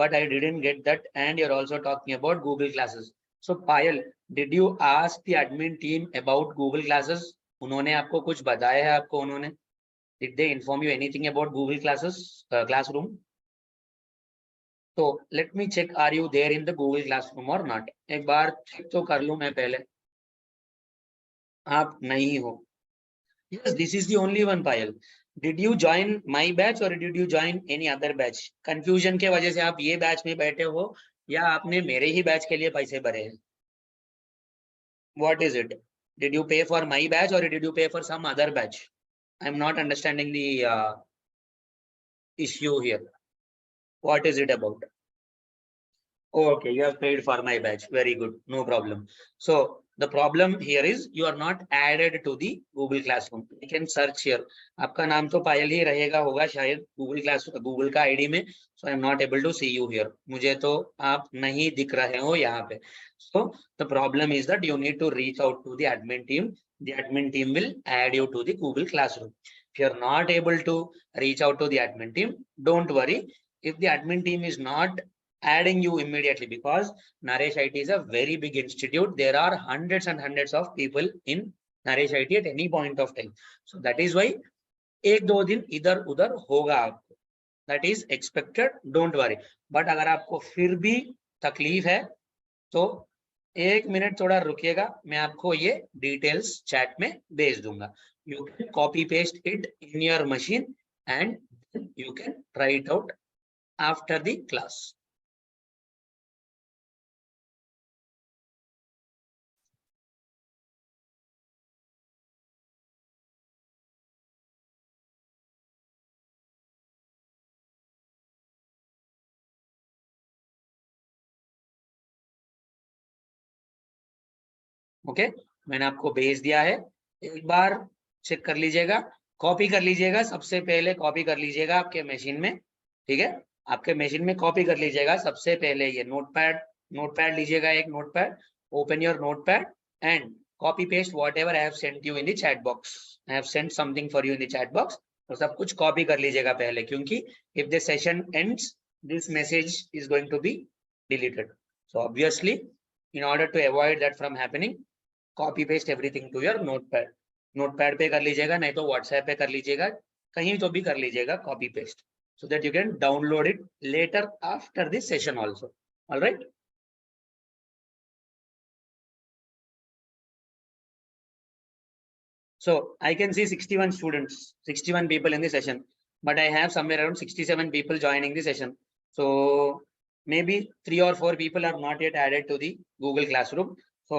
S1: but I didn't get that, and you're also talking about Google classes. So Payal, did you ask the admin team about Google classes? उन्होंने आपको कुछ बताया है आपको उन्होंने? Did they inform you anything about Google classes, classroom? So let me check, are you there in the Google classroom or not? एक बार check तो कर लूं मैं पहले. आप नहीं हो. Yes, this is the only one, Payal. Did you join my batch or did you join any other batch? Confusion के वजह से आप ये batch में बैठे हो या आपने मेरे ही batch के लिए पैसे भरे हैं? What is it? Did you pay for my batch or did you pay for some other batch? I'm not understanding the issue here. What is it about? Okay, you have paid for my batch. Very good, no problem. So the problem here is you are not added to the Google Classroom. You can search here. आपका नाम तो पायल ही रहेगा होगा शायद Google Class, Google का ID में. So I am not able to see you here. मुझे तो आप नहीं दिख रहे हो यहाँ पे. So the problem is that you need to reach out to the admin team. The admin team will add you to the Google Classroom. If you are not able to reach out to the admin team, don't worry. If the admin team is not adding you immediately, because Naresh IT is a very big institute. There are hundreds and hundreds of people in Naresh IT at any point of time. So that is why एक दो दिन इधर उधर होगा आपको. That is expected. Don't worry. But अगर आपको फिर भी तकलीफ है तो 1 मिनट थोड़ा रुकिएगा, मैं आपको ये डिटेल्स चैट में भेज दूंगा. You can copy paste it in your machine and you can try it out after the class. Okay, मैंने आपको भेज दिया है, एक बार चेक कर लीजिएगा, कॉपी कर लीजिएगा, सबसे पहले कॉपी कर लीजिएगा आपके मशीन में, ठीक है, आपके मशीन में कॉपी कर लीजिएगा सबसे पहले ये नोटपैड लीजिएगा, एक notepad, open your notepad and copy paste what ever I have sent you in the chat box, I have sent something for you in the chat box, तो सब कुछ कॉपी कर लीजिएगा पहले, क्योंकि if the session ends this message is going to be deleted. So obviously, in order to avoid that from happening, copy paste everything to your notepad. Notepad पे कर लीजिएगा, नहीं तो WhatsApp पे कर लीजिएगा, कहीं तो भी कर लीजिएगा copy paste, so that you can download it later after this session also. All right. So I can see 61 students, 61 people in the session, but I have somewhere around 67 people joining the session. So maybe 3 or 4 people are not yet added to the Google Classroom. So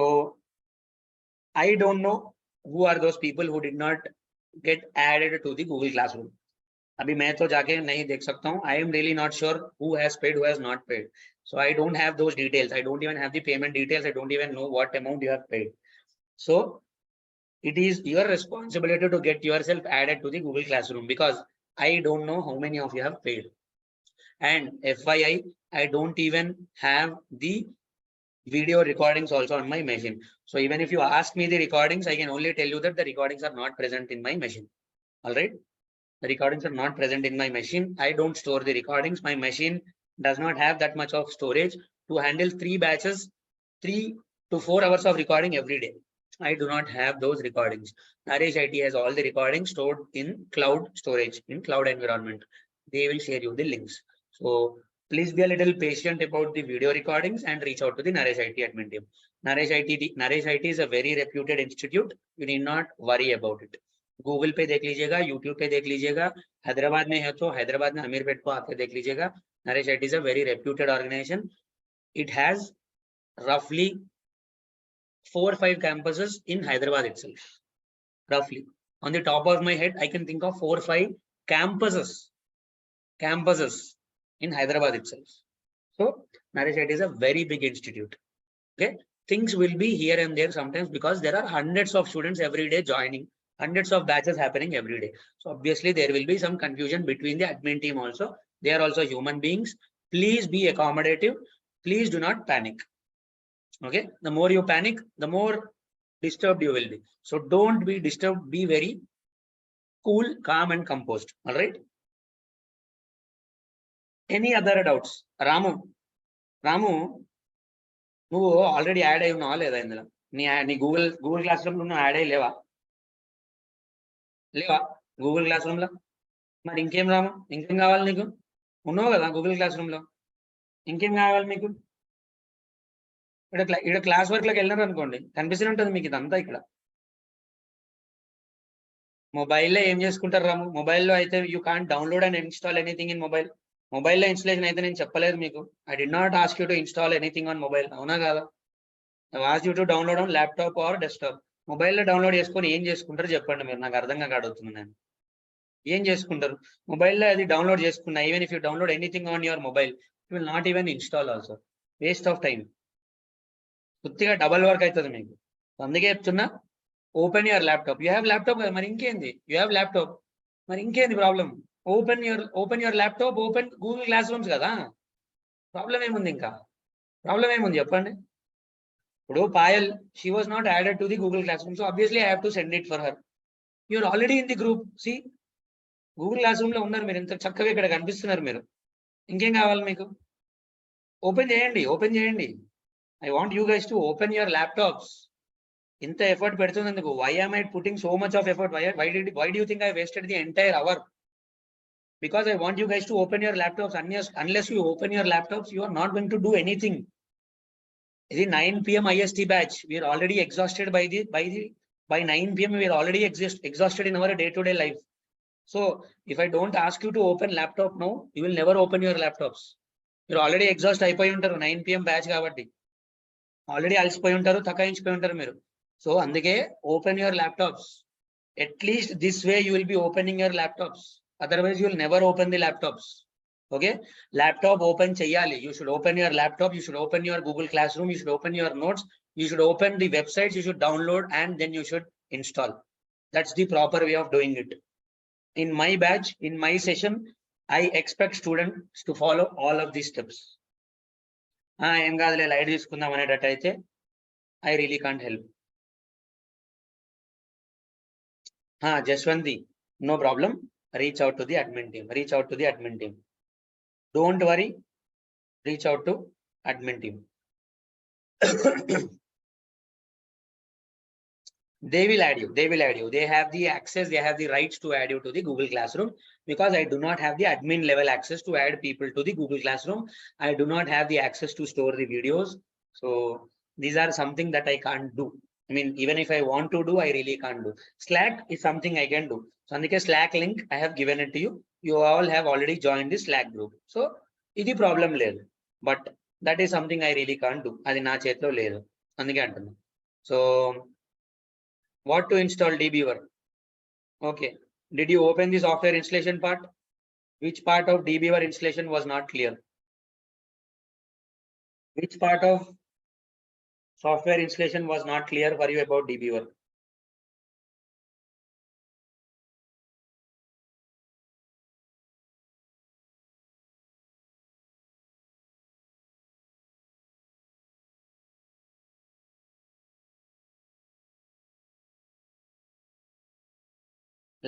S1: I don't know who are those people who did not get added to the Google Classroom. अभी मैं तो जाके नहीं देख सकता हूँ. I am really not sure who has paid, who has not paid. So I don't have those details. I don't even have the payment details. I don't even know what amount you have paid. So it is your responsibility to get yourself added to the Google Classroom, because I don't know how many of you have paid. And FYI, I don't even have the video recordings also on my machine. So even if you ask me the recordings, I can only tell you that the recordings are not present in my machine. All right. The recordings are not present in my machine. I don't store the recordings. My machine does not have that much of storage to handle 3 batches, 3 to 4 hours of recording every day. I do not have those recordings. Naresh IT has all the recordings stored in cloud storage, in cloud environment. They will share you the links. So please be a little patient about the video recordings and reach out to the Naresh IT admin team. Naresh IT is a very reputed institute. You need not worry about it. Google पे देख लीजिएगा, YouTube पे देख लीजिएगा, हैदराबाद में है तो हैदराबाद में अमीरपेट को आके देख लीजिएगा. Naresh IT is a very reputed organization. It has roughly 4 or 5 campuses in Hyderabad itself. Roughly, on the top of my head, I can think of 4 or 5 campuses in Hyderabad itself. So Naresh IT is a very big institute. Okay, things will be here and there sometimes because there are hundreds of students every day joining, hundreds of batches happening every day. So obviously there will be some confusion between the admin team also. They are also human beings. Please be accommodative. Please do not panic. Okay, the more you panic, the more disturbed you will be. So don't be disturbed. Be very cool, calm, and composed. All right. Any other doubts? Ramu, నువ్వు already add అయి ఉన్నావా లేదా ఇందులో? నీ Google classroom లో నువ్వు add అయ్యి లేవా గూగుల్ క్లాస్ రూమ్ లో? మరి ఇంకేం రాము, ఇంకేం కావాలి నీకు? ఉన్నావు కదా గూగుల్ క్లాస్ రూమ్ లో, ఇంకేం కావాలి మీకు? ఇక్కడ క్లాస్ వర్క్ లోకి వెళ్ళినారు అనుకోండి, కనిపిస్తూనే ఉంటుంది మీకు ఇదంతా. ఇక్కడ మొబైల్లో ఏం చేసుకుంటారు రాము? మొబైల్లో అయితే you can't download and install anything in mobile. మొబైల్లో ఇన్స్టాలేషన్ అయితే నేను చెప్పలేదు మీకు. I did not ask you to install anything on mobile. అవునా కాదా? I ask you to download on laptop or desktop. మొబైల్లో డౌన్లోడ్ చేసుకొని ఏం చేసుకుంటారు చెప్పండి మీరు, నాకు అర్థం కాక అడుగుతున్నాను నేను. ఏం చేసుకుంటారు మొబైల్లో? అది డౌన్లోడ్ చేసుకున్నా, even if you download anything on your mobile, you will not even install also. Waste of time, పూర్తిగా డబల్ వర్క్ అవుతుంది మీకు. అందుకే చెప్తున్నా, open your laptop. You have laptop కదా, మరి ఇంకేంది? యూ హ్యావ్ ల్యాప్టాప్, మరి ఇంకేంది problem? Open your laptop, open Google class rooms కదా. ప్రాబ్లం ఏముంది? ఇంకా ప్రాబ్లం ఏముంది చెప్పండి? ఇప్పుడు Payal, she was not added to the Google class room, so obviously I have to send it for her. You're already in the group. See, Google classroom లో ఉన్నారు మీరు, ఇంత చక్కగా ఇక్కడ కనిపిస్తున్నారు మీరు. ఇంకేం కావాలి మీకు? ఓపెన్ చేయండి, ఓపెన్ చేయండి. I want you guys to open your laptops. ఇంత ఎఫర్ట్ పెడుతున్నందుకు, why am I putting so much of effort? Why do you think I wasted the entire hour? Because I want you guys to open your laptops. Unless you open your laptops, you are not going to do anything. The 9 PM IST batch, we are already exhausted by 9 PM. We are already exhausted in our day-to-day life. So if I don't ask you to open laptop now, you will never open your laptops. You're already exhausted అయిపోయి ఉంటారు 9 PM batch కాబట్టి. Already అలసిపోయి ఉంటారు, తకాయించిపోయి ఉంటారు మీరు. So అందుకే open your laptops. At least this way you will be opening your laptops. Otherwise you will never open the laptops. Okay, laptop open cheyali. You should open your laptop, you should open your Google Classroom, you should open your notes, You should open the websites, you should download, and then you should install. That's the proper way of doing it. In my batch, in my session, I expect students to follow all of these steps. ఏం కాదులే light తీసుకుందాం అనేటట్టయితే I really can't help. Jaswanti, no problem. Reach out to the admin team. Reach out to the admin team. Don't worry. Reach out to admin team. They will add you. They will add you. They have the access. They have the rights to add you to the Google Classroom, because I do not have the admin level access to add people to the Google Classroom. I do not have the access to store the videos. So these are something that I can't do. I mean, even if I want to do, I really can't do. Slack is something I can do. So on the Slack link, I have given it to you. You all have already joined the Slack group. So ఇది problem లేదు. But that is something I really can't do. అది నా చేతిలో లేదు. అందుకే అంటున్నా. So what to install dbeaver? Okay. Did you open the software installation part? Which part of dbeaver installation was not clear? Which part of software installation was not clear for you about dbeaver?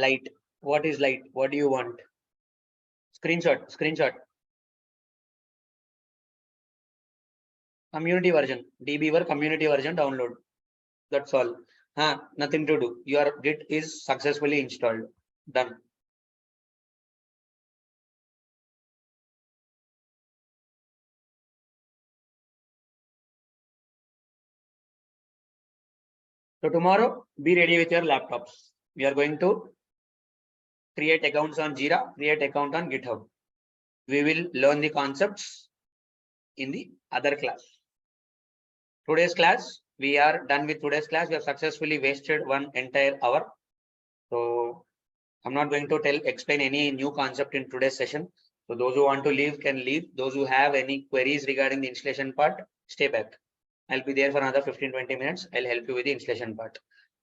S1: Light. What is light? What do you want? Screenshot. Community version. dbeaver community version download. That's all. Nothing to do. Your Git is successfully installed. Done. So tomorrow, be ready with your laptops. We are going to create accounts on Jira, create account on GitHub. We will learn the concepts in the other class. Today's class, we are done with today's class. We have successfully wasted 1 entire hour. So I'm not going to explain any new concept in today's session. So those who want to leave can leave. Those who have any queries regarding the installation part, stay back. I'll be there for another 15-20 minutes. I'll help you with the installation part.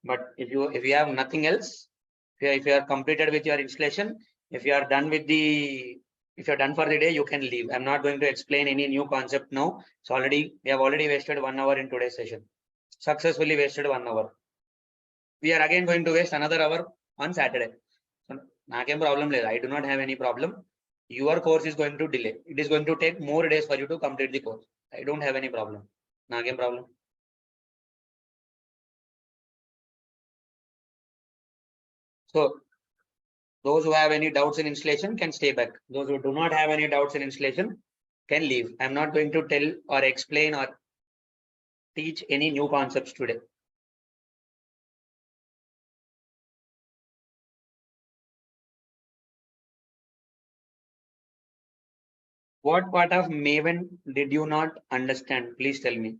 S1: But if you have nothing else, if you are completed with your installation, if you are done for the day, you can leave. I'm not going to explain any new concept now. So we have already wasted 1 hour in today's session. Successfully wasted 1 hour. We are again going to waste another hour on Saturday. So nakem problem లేదు. I do not have any problem. Your course is going to delay. It is going to take more days for you to complete the course. I don't have any problem. Nakem problem. So those who have any doubts in installation can stay back. Those who do not have any doubts in installation can leave. I'm not going to tell or explain or teach any new concepts today. What part of Maven did you not understand? Please tell me.